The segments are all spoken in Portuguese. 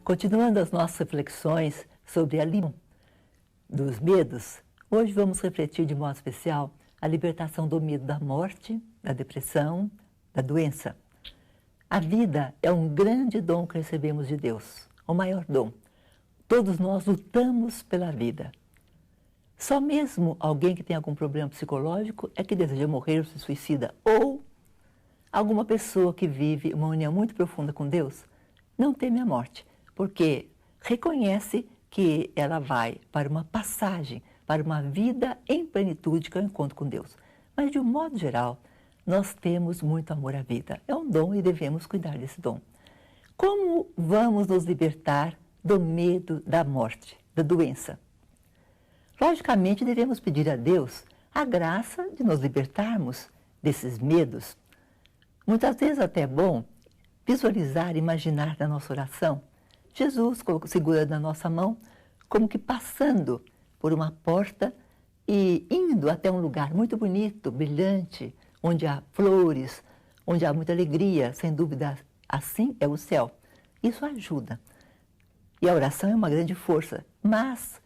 Continuando as nossas reflexões sobre a lição dos medos, hoje vamos refletir de modo especial a libertação do medo da morte, da depressão, da doença. A vida é um grande dom que recebemos de Deus, o maior dom. Todos nós lutamos pela vida. Só mesmo alguém que tem algum problema psicológico é que deseja morrer ou se suicida, ou alguma pessoa que vive uma união muito profunda com Deus não teme a morte, porque reconhece que ela vai para uma passagem, para uma vida em plenitude que é o encontro com Deus. Mas, de um modo geral, nós temos muito amor à vida. É um dom e devemos cuidar desse dom. Como vamos nos libertar do medo da morte, da doença? Logicamente, devemos pedir a Deus a graça de nos libertarmos desses medos. Muitas vezes até é bom visualizar, imaginar na nossa oração Jesus segurando na nossa mão, como que passando por uma porta e indo até um lugar muito bonito, brilhante, onde há flores, onde há muita alegria, sem dúvida, assim é o céu. Isso ajuda. E a oração é uma grande força, mas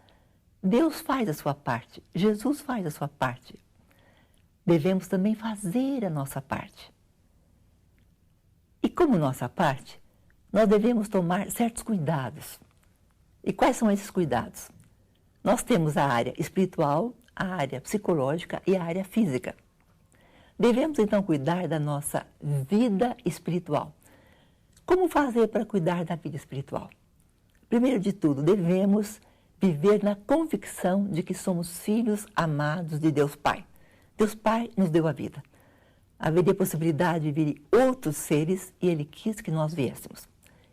Deus faz a sua parte, Jesus faz a sua parte. Devemos também fazer a nossa parte. E como nossa parte, nós devemos tomar certos cuidados. E quais são esses cuidados? Nós temos a área espiritual, a área psicológica e a área física. Devemos então cuidar da nossa vida espiritual. Como fazer para cuidar da vida espiritual? Primeiro de tudo, devemos viver na convicção de que somos filhos amados de Deus Pai. Deus Pai nos deu a vida. Haveria possibilidade de vir outros seres e Ele quis que nós viéssemos.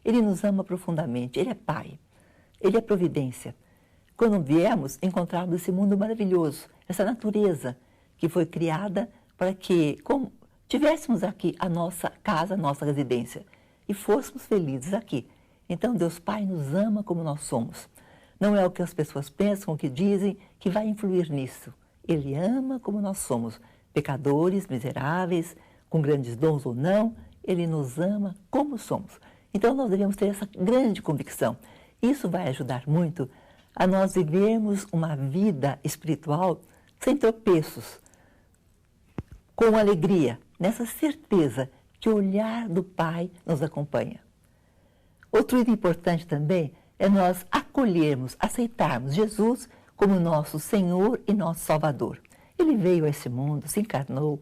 Ele nos ama profundamente, Ele é Pai, Ele é providência. Quando viemos, encontrarmos esse mundo maravilhoso, essa natureza que foi criada para que tivéssemos aqui a nossa casa, a nossa residência e fôssemos felizes aqui. Então Deus Pai nos ama como nós somos. Não é o que as pessoas pensam, o que dizem, que vai influir nisso. Ele ama como nós somos, pecadores, miseráveis, com grandes dons ou não, Ele nos ama como somos. Então nós devemos ter essa grande convicção. Isso vai ajudar muito a nós vivermos uma vida espiritual sem tropeços, com alegria, nessa certeza que o olhar do Pai nos acompanha. Outro item importante também é nós acolhermos, aceitarmos Jesus como nosso Senhor e nosso Salvador. Ele veio a esse mundo, se encarnou,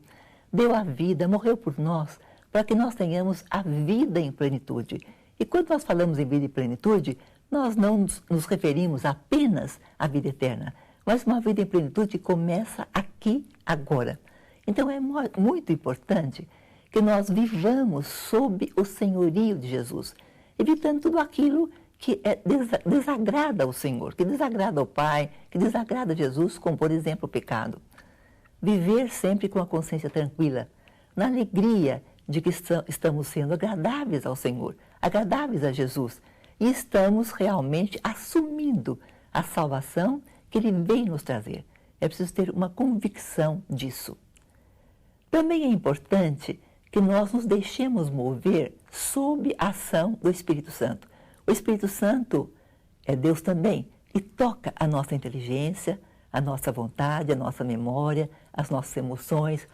deu a vida, morreu por nós, para que nós tenhamos a vida em plenitude. E quando nós falamos em vida em plenitude, nós não nos referimos apenas à vida eterna, mas uma vida em plenitude que começa aqui, agora. Então é muito importante que nós vivamos sob o senhorio de Jesus, evitando tudo aquilo que desagrada ao Senhor, que desagrada ao Pai, que desagrada a Jesus, como, por exemplo, o pecado. Viver sempre com a consciência tranquila, na alegria de que estamos sendo agradáveis ao Senhor, agradáveis a Jesus, e estamos realmente assumindo a salvação que Ele veio nos trazer. É preciso ter uma convicção disso. Também é importante que nós nos deixemos mover sob a ação do Espírito Santo. O Espírito Santo é Deus também e toca a nossa inteligência, a nossa vontade, a nossa memória, as nossas emoções.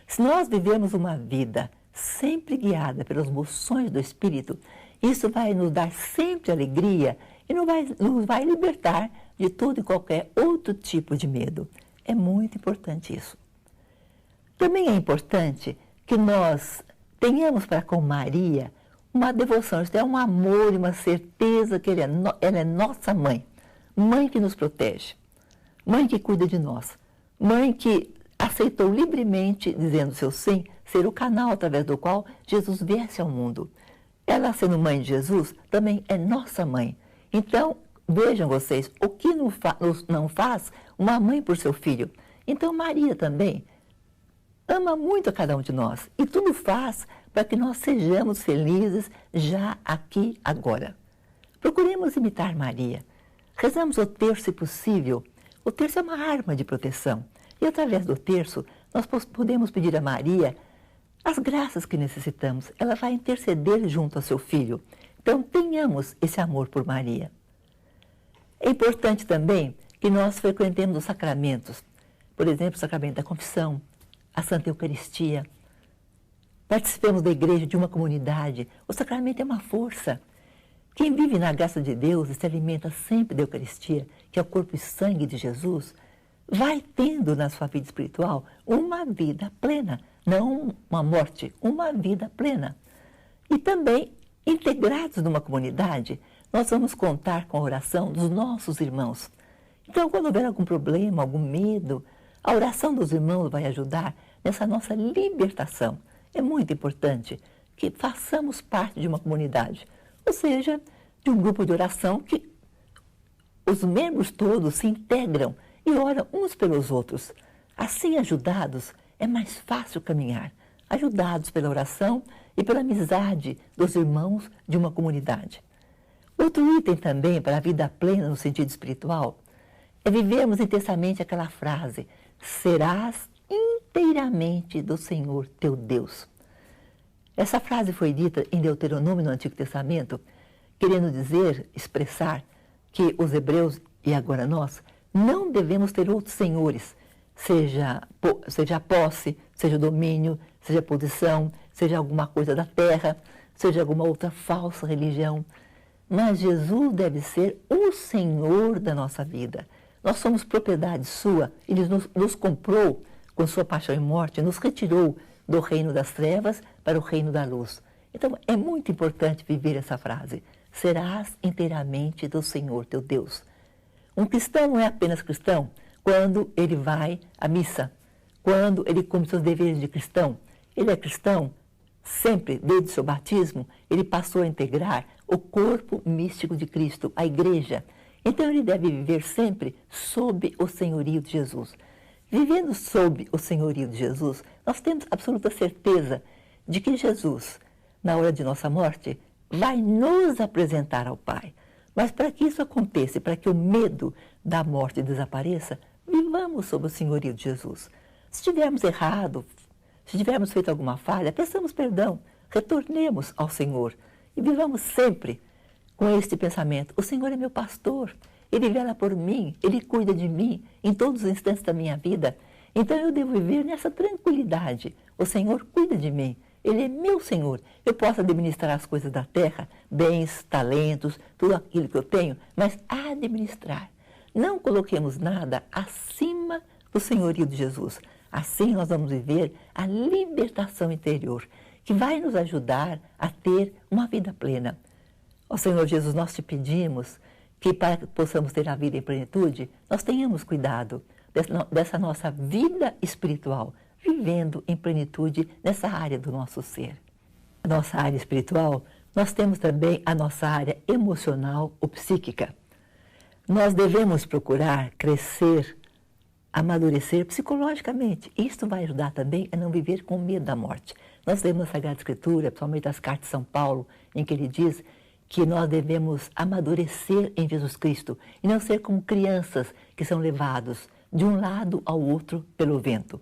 Se nós vivemos uma vida sempre guiada pelas moções do Espírito, isso vai nos dar sempre alegria e nos vai libertar de todo e qualquer outro tipo de medo. É muito importante isso. Também é importante que nós tenhamos para com Maria uma devoção, isto é, um amor e uma certeza que ela é nossa mãe, mãe que nos protege, mãe que cuida de nós, mãe que aceitou livremente, dizendo seu sim, ser o canal através do qual Jesus viesse ao mundo. Ela, sendo mãe de Jesus, também é nossa mãe. Então, vejam vocês, o que não faz uma mãe por seu filho? Então, Maria também ama muito a cada um de nós e tudo faz para que nós sejamos felizes já aqui, agora. Procuremos imitar Maria. Rezamos o terço, se possível. O terço é uma arma de proteção. E através do terço, nós podemos pedir a Maria as graças que necessitamos. Ela vai interceder junto ao seu filho, Então, tenhamos esse amor por Maria. É importante também que nós frequentemos os sacramentos. Por exemplo, o sacramento da confissão, a Santa Eucaristia. Participemos da igreja, de uma comunidade. O sacramento é uma força. Quem vive na graça de Deus e se alimenta sempre da Eucaristia, que é o corpo e sangue de Jesus, vai tendo na sua vida espiritual uma vida plena, não uma morte, uma vida plena. E também, integrados numa comunidade, nós vamos contar com a oração dos nossos irmãos. Então, quando houver algum problema, algum medo, a oração dos irmãos vai ajudar nessa nossa libertação. É muito importante que façamos parte de uma comunidade, ou seja, de um grupo de oração que os membros todos se integram e oram uns pelos outros. Assim, ajudados, é mais fácil caminhar, ajudados pela oração e pela amizade dos irmãos de uma comunidade. Outro item também para a vida plena no sentido espiritual é vivermos intensamente aquela frase: serás inteiramente do Senhor teu Deus. Essa frase foi dita em Deuteronômio no Antigo Testamento, querendo dizer, expressar que os hebreus e agora nós não devemos ter outros senhores, seja a posse, seja o domínio, seja a posição, seja alguma coisa da terra, seja alguma outra falsa religião. Mas Jesus deve ser o Senhor da nossa vida. Nós somos propriedade sua, Ele nos comprou com sua paixão e morte, nos retirou do reino das trevas para o reino da luz. Então, é muito importante viver essa frase: serás inteiramente do Senhor teu Deus. Um cristão não é apenas cristão quando ele vai à missa, quando ele cumpre seus deveres de cristão. Ele é cristão sempre, desde o seu batismo, ele passou a integrar o corpo místico de Cristo, a igreja. Então, ele deve viver sempre sob o senhorio de Jesus. Vivendo sob o senhorio de Jesus, nós temos absoluta certeza de que Jesus, na hora de nossa morte, vai nos apresentar ao Pai. Mas para que isso aconteça e para que o medo da morte desapareça, vivamos sob o senhorio de Jesus. Se tivermos errado, se tivermos feito alguma falha, peçamos perdão, retornemos ao Senhor e vivamos sempre com este pensamento: o Senhor é meu pastor, Ele vela por mim, Ele cuida de mim em todos os instantes da minha vida. Então eu devo viver nessa tranquilidade. O Senhor cuida de mim, Ele é meu Senhor. Eu posso administrar as coisas da terra, bens, talentos, tudo aquilo que eu tenho, mas administrar. Não coloquemos nada acima do senhorio de Jesus. Assim nós vamos viver a libertação interior, que vai nos ajudar a ter uma vida plena. Ó Senhor Jesus, nós te pedimos que para que possamos ter a vida em plenitude, nós tenhamos cuidado dessa nossa vida espiritual, vivendo em plenitude nessa área do nosso ser. A nossa área espiritual, nós temos também a nossa área emocional ou psíquica. Nós devemos procurar crescer, amadurecer psicologicamente. Isto vai ajudar também a não viver com medo da morte. Nós lemos na Sagrada Escritura, principalmente as cartas de São Paulo, em que ele diz que nós devemos amadurecer em Jesus Cristo e não ser como crianças que são levados de um lado ao outro pelo vento.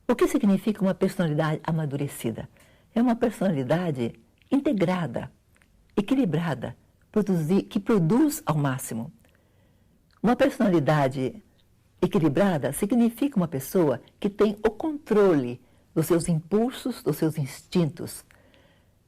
O que significa uma personalidade amadurecida? É uma personalidade integrada, equilibrada, que produz ao máximo. Uma personalidade equilibrada significa uma pessoa que tem o controle dos seus impulsos, dos seus instintos.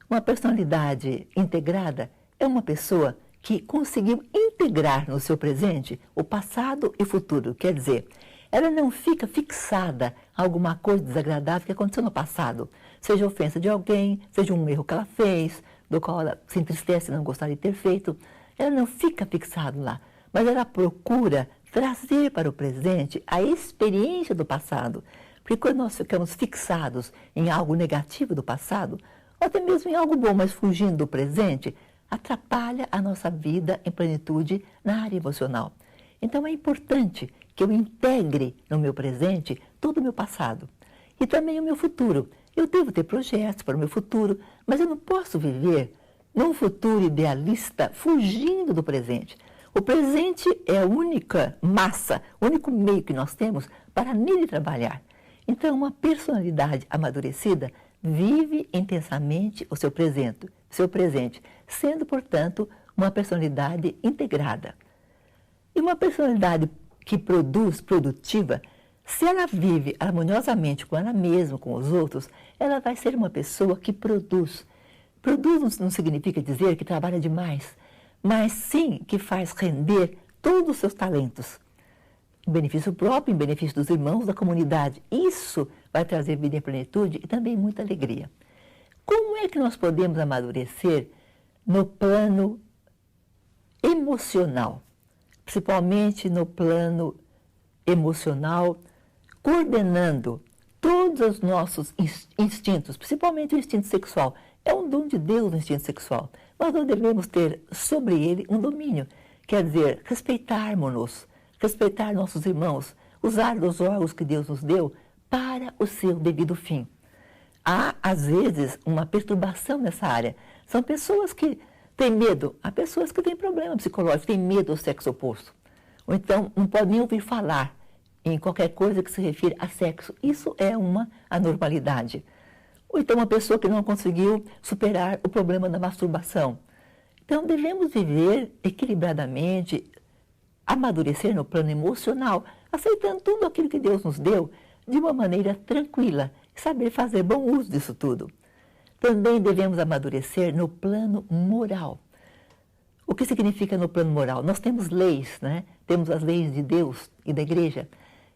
Uma personalidade integrada é uma pessoa que conseguiu integrar no seu presente o passado e o futuro. Quer dizer, ela não fica fixada a alguma coisa desagradável que aconteceu no passado, seja a ofensa de alguém, seja um erro que ela fez, do qual ela se entristece e não gostaria de ter feito. Ela não fica fixada lá, mas ela procura trazer para o presente a experiência do passado. Porque quando nós ficamos fixados em algo negativo do passado, ou até mesmo em algo bom, mas fugindo do presente, atrapalha a nossa vida em plenitude na área emocional. Então é importante que eu integre no meu presente todo o meu passado e também o meu futuro. Eu devo ter projetos para o meu futuro, mas eu não posso viver num futuro idealista fugindo do presente. O presente é a única massa, o único meio que nós temos para nele trabalhar. Então, uma personalidade amadurecida vive intensamente o seu presente, seu presente, sendo, portanto, uma personalidade integrada. E uma personalidade que produz, produtiva, se ela vive harmoniosamente com ela mesma, com os outros, ela vai ser uma pessoa que produz. Produz não significa dizer que trabalha demais, mas sim que faz render todos os seus talentos, em benefício próprio, em benefício dos irmãos, da comunidade. Isso vai trazer vida em plenitude e também muita alegria. Como é que nós podemos amadurecer no plano emocional? Principalmente no plano emocional, coordenando todos os nossos instintos, principalmente o instinto sexual. É um dom de Deus o instinto sexual. Mas nós devemos ter sobre ele um domínio. Quer dizer, respeitarmos-nos, respeitar nossos irmãos, usar os órgãos que Deus nos deu para o seu devido fim. Há, às vezes, uma perturbação nessa área. São pessoas que têm medo, há pessoas que têm problema psicológico, têm medo do sexo oposto. Ou então, não podem nem ouvir falar em qualquer coisa que se refira a sexo. Isso é uma anormalidade. Ou então, uma pessoa que não conseguiu superar o problema da masturbação. Então, devemos viver equilibradamente, amadurecer no plano emocional, aceitando tudo aquilo que Deus nos deu de uma maneira tranquila, e saber fazer bom uso disso tudo. Também devemos amadurecer no plano moral. O que significa no plano moral? Nós temos leis, né? Temos as leis de Deus e da igreja.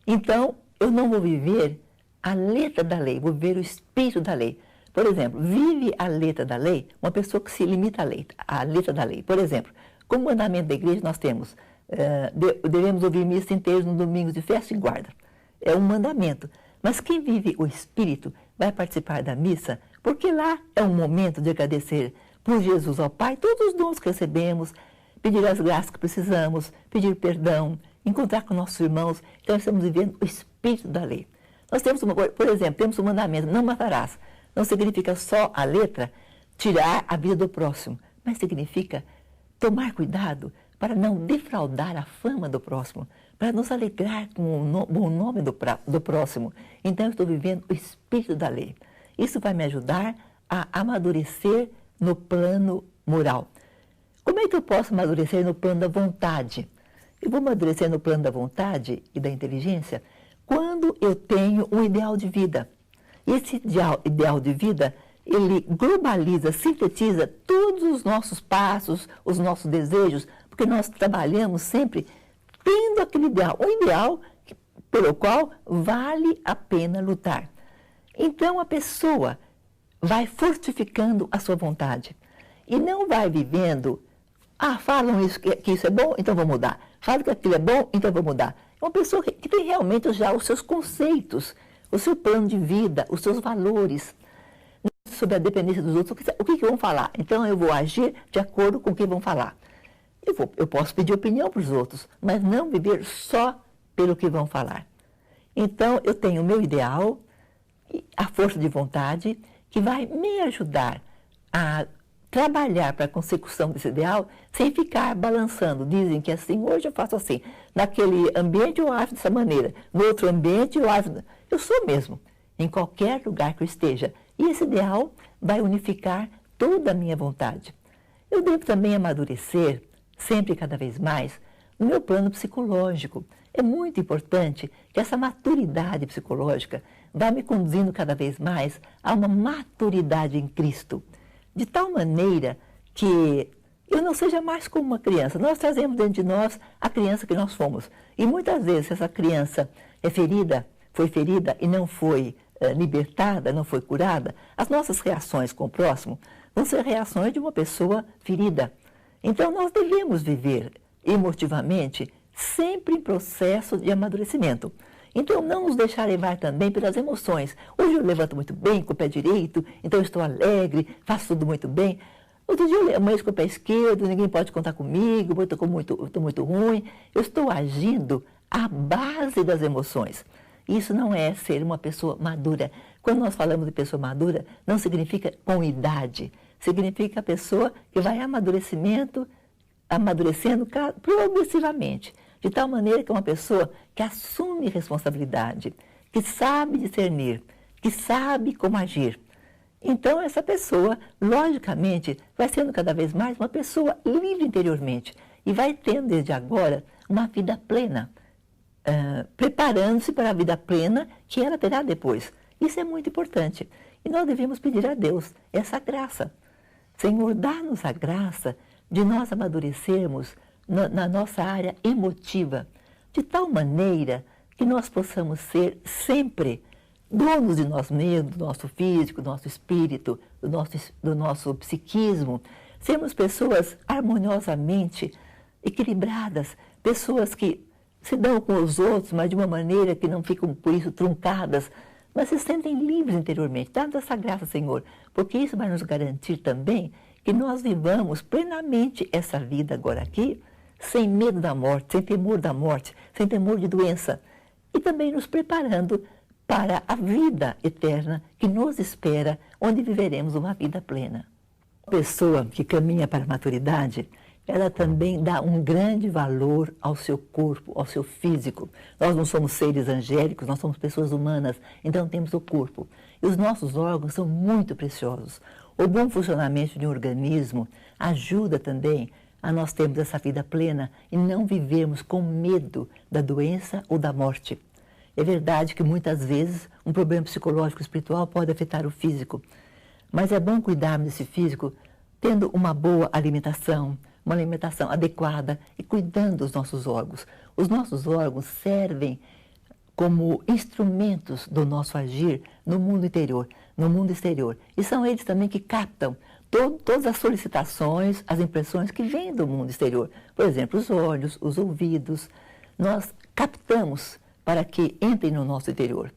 Então, eu não vou viver a letra da lei, vou viver o espírito da lei. Por exemplo, vive a letra da lei uma pessoa que se limita à letra da lei. Por exemplo, como mandamento da igreja nós temos, devemos ouvir missa inteiros no domingo de festa e guarda. É um mandamento. Mas quem vive o espírito vai participar da missa, porque lá é um momento de agradecer por Jesus ao Pai todos os dons que recebemos, pedir as graças que precisamos, pedir perdão, encontrar com nossos irmãos. Então, estamos vivendo o espírito da lei. Nós temos, por exemplo, temos um mandamento, não matarás. Não significa só a letra tirar a vida do próximo, mas significa tomar cuidado para não defraudar a fama do próximo, para nos alegrar com o bom nome do próximo. Então, eu estou vivendo o espírito da lei. Isso vai me ajudar a amadurecer no plano moral. Como é que eu posso amadurecer no plano da vontade? Eu vou amadurecer no plano da vontade e da inteligência quando eu tenho um ideal de vida. Esse ideal de vida, ele globaliza, sintetiza todos os nossos passos, os nossos desejos, porque nós trabalhamos sempre tendo aquele ideal, um ideal pelo qual vale a pena lutar. Então, a pessoa vai fortificando a sua vontade e não vai vivendo, falam isso, que isso é bom, então vou mudar. Falam que aquilo é bom, então vou mudar. É uma pessoa que tem realmente já os seus conceitos, o seu plano de vida, os seus valores, sobre a dependência dos outros, o que vão falar. Então, eu vou agir de acordo com o que vão falar. Eu posso pedir opinião para os outros, mas não viver só pelo que vão falar. Então, eu tenho o meu ideal, a força de vontade, que vai me ajudar a trabalhar para a consecução desse ideal sem ficar balançando. Dizem que assim, hoje eu faço assim. Naquele ambiente eu ajo dessa maneira. No outro ambiente eu ajo... Eu sou mesmo, em qualquer lugar que eu esteja. E esse ideal vai unificar toda a minha vontade. Eu devo também amadurecer, sempre e cada vez mais, no meu plano psicológico. É muito importante que essa maturidade psicológica vá me conduzindo cada vez mais a uma maturidade em Cristo. De tal maneira que eu não seja mais como uma criança. Nós trazemos dentro de nós a criança que nós fomos. E muitas vezes, se essa criança foi ferida e não foi libertada, não foi curada, as nossas reações com o próximo vão ser reações de uma pessoa ferida. Então, nós devemos viver emotivamente sempre em processo de amadurecimento. Então, não nos deixar levar também pelas emoções. Hoje eu levanto muito bem com o pé direito, então eu estou alegre, faço tudo muito bem. Outro dia eu amanheço com o pé esquerdo, ninguém pode contar comigo, eu estou muito ruim. Eu estou agindo à base das emoções. Isso não é ser uma pessoa madura. Quando nós falamos de pessoa madura, não significa com idade. Significa a pessoa que vai amadurecendo progressivamente. De tal maneira que é uma pessoa que assume responsabilidade, que sabe discernir, que sabe como agir. Então, essa pessoa, logicamente, vai sendo cada vez mais uma pessoa livre interiormente e vai tendo, desde agora, uma vida plena, preparando-se para a vida plena que ela terá depois. Isso é muito importante. E nós devemos pedir a Deus essa graça. Senhor, dá-nos a graça de nós amadurecermos na nossa área emotiva, de tal maneira que nós possamos ser sempre donos de nós mesmos, do nosso físico, do nosso espírito, do nosso psiquismo, sermos pessoas harmoniosamente equilibradas, pessoas que se dão com os outros, mas de uma maneira que não ficam por isso truncadas, mas se sentem livres interiormente. Dá-nos essa graça, Senhor, porque isso vai nos garantir também que nós vivamos plenamente essa vida agora aqui, sem medo da morte, sem temor da morte, sem temor de doença, e também nos preparando para a vida eterna que nos espera, onde viveremos uma vida plena. A pessoa que caminha para a maturidade, ela também dá um grande valor ao seu corpo, ao seu físico. Nós não somos seres angélicos, nós somos pessoas humanas, então temos o corpo. E os nossos órgãos são muito preciosos. O bom funcionamento de um organismo ajuda também a nós termos essa vida plena e não vivermos com medo da doença ou da morte. É verdade que muitas vezes um problema psicológico e espiritual pode afetar o físico, mas é bom cuidarmos desse físico tendo uma boa alimentação, uma alimentação adequada e cuidando dos nossos órgãos. Os nossos órgãos servem como instrumentos do nosso agir no mundo interior, no mundo exterior. E são eles também que captam todas as solicitações, as impressões que vêm do mundo exterior. Por exemplo, os olhos, os ouvidos, nós captamos para que entrem no nosso interior.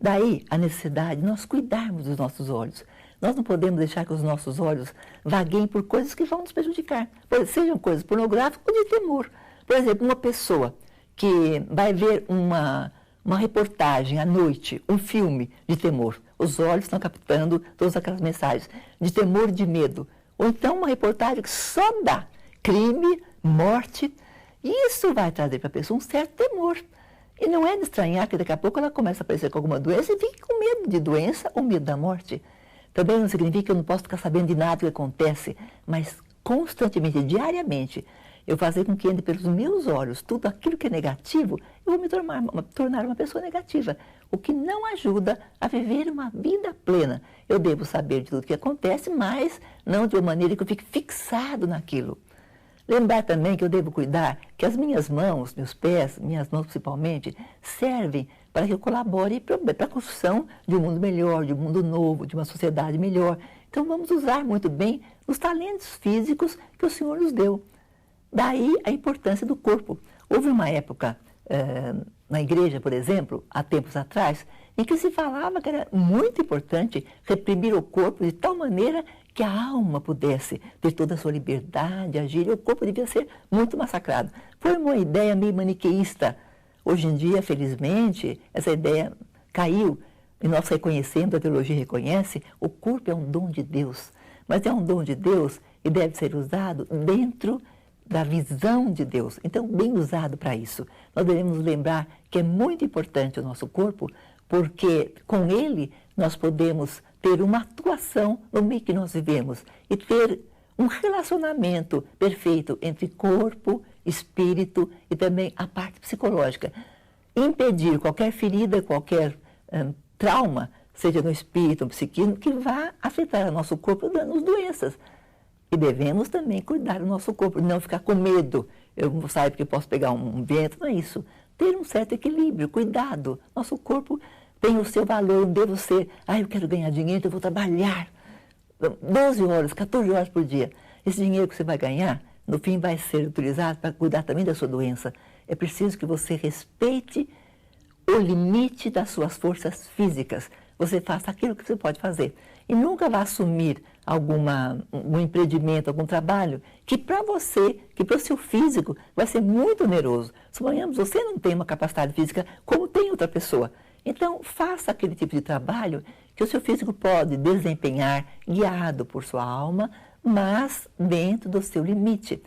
Daí a necessidade de nós cuidarmos dos nossos olhos. Nós não podemos deixar que os nossos olhos vagueiem por coisas que vão nos prejudicar, sejam coisas pornográficas ou de temor. Por exemplo, uma pessoa que vai ver uma reportagem à noite, um filme de temor. Os olhos estão captando todas aquelas mensagens de temor e de medo. Ou então uma reportagem que só dá crime, morte. E isso vai trazer para a pessoa um certo temor. E não é de estranhar que daqui a pouco ela começa a aparecer com alguma doença e fique com medo de doença ou medo da morte. Também não significa que eu não posso ficar sabendo de nada que acontece, mas constantemente, diariamente, eu fazer com que entre pelos meus olhos tudo aquilo que é negativo, eu vou me tornar uma pessoa negativa, o que não ajuda a viver uma vida plena. Eu devo saber de tudo que acontece, mas não de uma maneira que eu fique fixado naquilo. Lembrar também que eu devo cuidar que as minhas mãos, meus pés, minhas mãos principalmente, servem para que eu colabore para a construção de um mundo melhor, de um mundo novo, de uma sociedade melhor. Então vamos usar muito bem os talentos físicos que o Senhor nos deu. Daí a importância do corpo. Houve uma época na igreja, por exemplo, há tempos atrás, em que se falava que era muito importante reprimir o corpo de tal maneira que a alma pudesse ter toda a sua liberdade, agir, e o corpo devia ser muito massacrado. Foi uma ideia meio maniqueísta. Hoje em dia, felizmente, essa ideia caiu e nós reconhecemos, a teologia reconhece, o corpo é um dom de Deus. Mas é um dom de Deus e deve ser usado dentro da visão de Deus. Então, bem usado para isso. Nós devemos lembrar que é muito importante o nosso corpo, porque com ele nós podemos ter uma atuação no meio que nós vivemos e ter um relacionamento perfeito entre corpo, espírito e também a parte psicológica. Impedir qualquer ferida, qualquer trauma, seja no espírito ou no psiquismo, que vá afetar o nosso corpo, dando-nos doenças. E devemos também cuidar do nosso corpo, não ficar com medo. Eu não saio porque posso pegar um vento, não é isso. Ter um certo equilíbrio, cuidado. Nosso corpo tem o seu valor, não devo ser, eu quero ganhar dinheiro, então eu vou trabalhar 12 horas, 14 horas por dia. Esse dinheiro que você vai ganhar, no fim vai ser utilizado para cuidar também da sua doença. É preciso que você respeite o limite das suas forças físicas. Você faça aquilo que você pode fazer. E nunca vá assumir um empreendimento, algum trabalho, que para você, que para o seu físico, vai ser muito oneroso. Suponhamos, você não tem uma capacidade física como tem outra pessoa. Então, faça aquele tipo de trabalho que o seu físico pode desempenhar, guiado por sua alma, mas dentro do seu limite.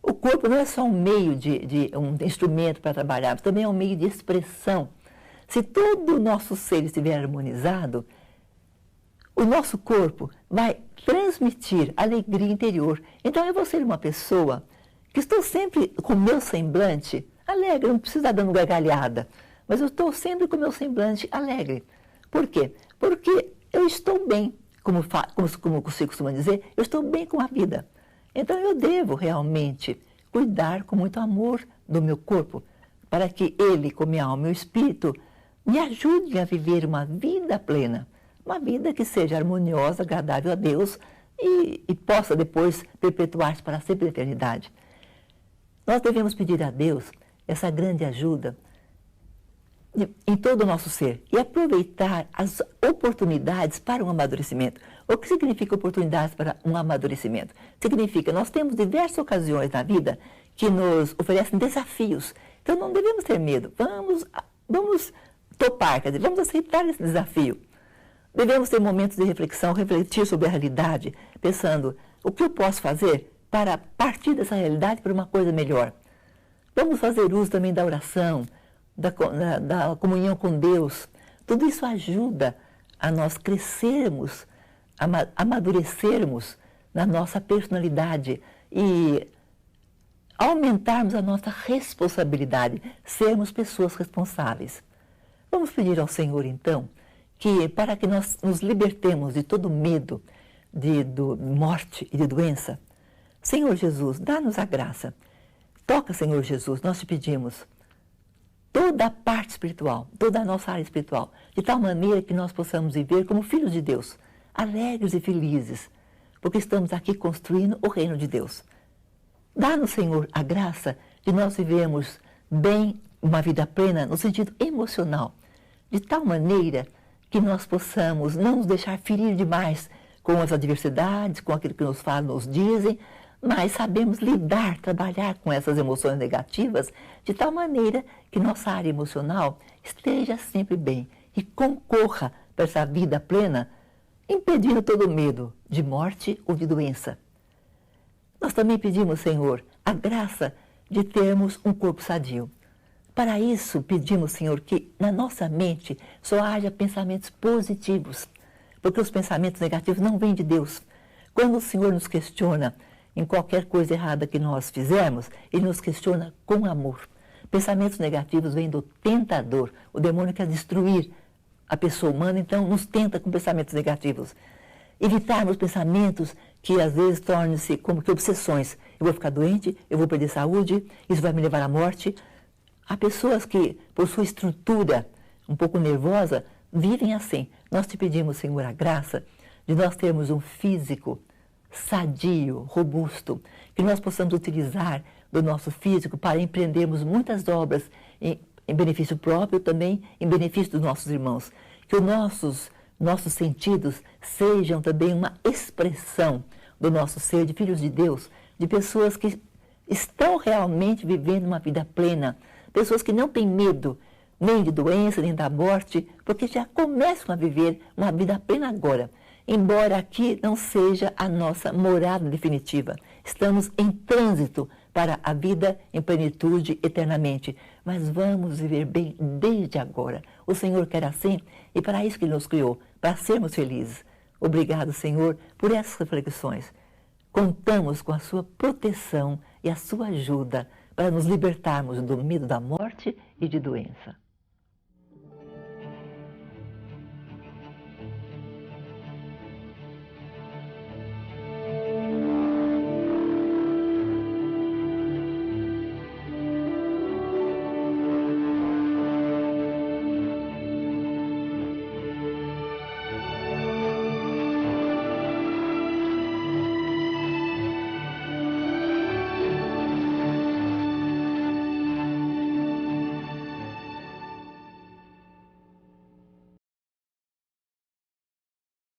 O corpo não é só um meio um instrumento para trabalhar, mas também é um meio de expressão. Se todo o nosso ser estiver harmonizado, o nosso corpo vai transmitir alegria interior. Então eu vou ser uma pessoa que estou sempre com o meu semblante alegre, não preciso estar dando gargalhada, mas eu estou sempre com o meu semblante alegre. Por quê? Porque eu estou bem, como você costuma dizer, eu estou bem com a vida. Então eu devo realmente cuidar com muito amor do meu corpo, para que ele, com minha alma e meu espírito, me ajude a viver uma vida plena, uma vida que seja harmoniosa, agradável a Deus e possa depois perpetuar-se para sempre a eternidade. Nós devemos pedir a Deus essa grande ajuda em todo o nosso ser e aproveitar as oportunidades para um amadurecimento. O que significa oportunidades para um amadurecimento? Significa nós temos diversas ocasiões na vida que nos oferecem desafios. Então não devemos ter medo. Vamos topar, quer dizer, vamos aceitar esse desafio. Devemos ter momentos de reflexão, refletir sobre a realidade, pensando o que eu posso fazer para partir dessa realidade para uma coisa melhor. Vamos fazer uso também da oração, da comunhão com Deus. Tudo isso ajuda a nós crescermos, amadurecermos na nossa personalidade e aumentarmos a nossa responsabilidade, sermos pessoas responsáveis. Vamos pedir ao Senhor, então, que para que nós nos libertemos de todo medo de morte e de doença, Senhor Jesus, dá-nos a graça. Toca, Senhor Jesus, nós te pedimos toda a parte espiritual, toda a nossa área espiritual, de tal maneira que nós possamos viver como filhos de Deus, alegres e felizes, porque estamos aqui construindo o reino de Deus. Dá-nos, Senhor, a graça de nós vivermos bem uma vida plena no sentido emocional, de tal maneira que nós possamos não nos deixar ferir demais com as adversidades, com aquilo que nos falam, nos dizem, mas sabemos lidar, trabalhar com essas emoções negativas de tal maneira que nossa área emocional esteja sempre bem e concorra para essa vida plena, impedindo todo medo de morte ou de doença. Nós também pedimos, Senhor, a graça de termos um corpo sadio. Para isso, pedimos, Senhor, que na nossa mente só haja pensamentos positivos, porque os pensamentos negativos não vêm de Deus. Quando o Senhor nos questiona em qualquer coisa errada que nós fizermos, Ele nos questiona com amor. Pensamentos negativos vêm do tentador, o demônio quer destruir a pessoa humana, então nos tenta com pensamentos negativos. Evitarmos pensamentos que às vezes tornam-se como que obsessões. Eu vou ficar doente, eu vou perder saúde, isso vai me levar à morte. Há pessoas que, por sua estrutura um pouco nervosa, vivem assim. Nós te pedimos, Senhor, a graça de nós termos um físico sadio, robusto, que nós possamos utilizar do nosso físico para empreendermos muitas obras em benefício próprio, também em benefício dos nossos irmãos. Que os nossos sentidos sejam também uma expressão do nosso ser de filhos de Deus, de pessoas que estão realmente vivendo uma vida plena, pessoas que não têm medo nem de doença, nem da morte, porque já começam a viver uma vida plena agora. Embora aqui não seja a nossa morada definitiva, estamos em trânsito para a vida em plenitude eternamente, mas vamos viver bem desde agora. O Senhor quer assim e para isso que Ele nos criou, para sermos felizes. Obrigado, Senhor, por essas reflexões. Contamos com a sua proteção e a sua ajuda para nos libertarmos do medo da morte e de doença.